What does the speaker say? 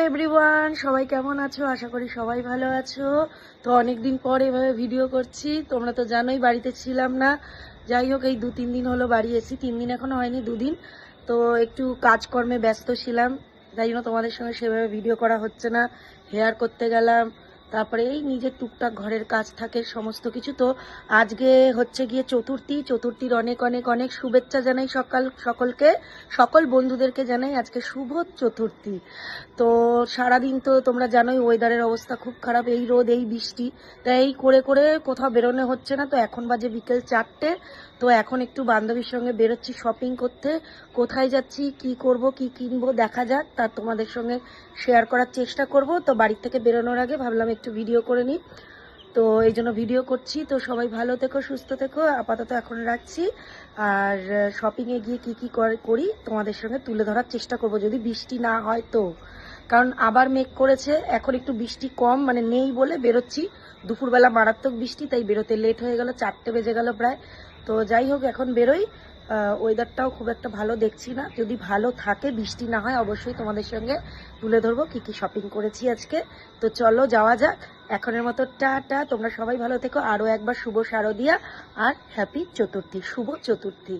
Everyone, সবাই কেমন আছো? আশা করি সবাই ভালো আছো। তো অনেকদিন পর এভাবে ভিডিও করছি। তোমরা তো জানোই বাড়িতে ছিলাম না। যাই হোক, এই 2-3 দিন হলো বাড়ি এসেছি। 3 দিন এখনো হয়নি, 2 দিন। তো একটু কাজকর্মে ব্যস্ত ছিলাম, তাই জন্য তোমাদের সঙ্গে সেভাবে ভিডিও করা হচ্ছে না। হেয়ার করতে গেলাম, তারপরে এই নিজের টুকটাক ঘরের কাজ থাকে সমস্ত কিছু। তো আজকে হচ্ছে গিয়ে চতুর্থীর অনেক অনেক অনেক শুভেচ্ছা জানাই সকলকে, সকল বন্ধুদেরকে জানাই আজকে শুভ চতুর্থী। তো সারাদিন তো তোমরা জানোই ওয়েদারের অবস্থা খুব খারাপ, এই রোদ এই বৃষ্টি, তাই এই করে করে কোথাও বেরোনো হচ্ছে না। তো এখন বাজে বিকেল 4টে। তো এখন একটু বান্ধবীর সঙ্গে বেরোচ্ছি শপিং করতে। কোথায় যাচ্ছি, কি করব, কি কিনবো দেখা যাক, তার তোমাদের সঙ্গে শেয়ার করার চেষ্টা করব। তো বাড়ি থেকে বেরোনোর আগে ভাবলাম একটু ভিডিও করে নিই, তো এই জন্য ভিডিও করছি। তো সবাই ভালো থেকো, সুস্থ থেকো, আপাতত এখন রাখছি। আর শপিংয়ে গিয়ে কি কি করি তোমাদের সঙ্গে তুলে ধরার চেষ্টা করব, যদি বৃষ্টি না হয় তো। কারণ আবার মেঘ করেছে, এখন একটু বৃষ্টি কম, মানে নেই বলে বেরোচ্ছি। দুপুরবেলা মারাত্মক বৃষ্টি, তাই বেরোতে লেট হয়ে গেল, 4টে বেজে গেল প্রায়। তো যাই হোক, এখন বেরোই। ওয়েদারটাও খুব একটা ভালো দেখছি না, যদি ভালো থাকে বৃষ্টি না হয় অবশ্যই তোমাদের সঙ্গে তুলে ধরবো কি কি শপিং করেছি আজকে। তো চলো যাওয়া যাক। এখনের মতো টাটা, তোমরা সবাই ভালো থেকো। আরও একবার শুভ শারদিয়া আর হ্যাপি চতুর্থী, শুভ চতুর্থী।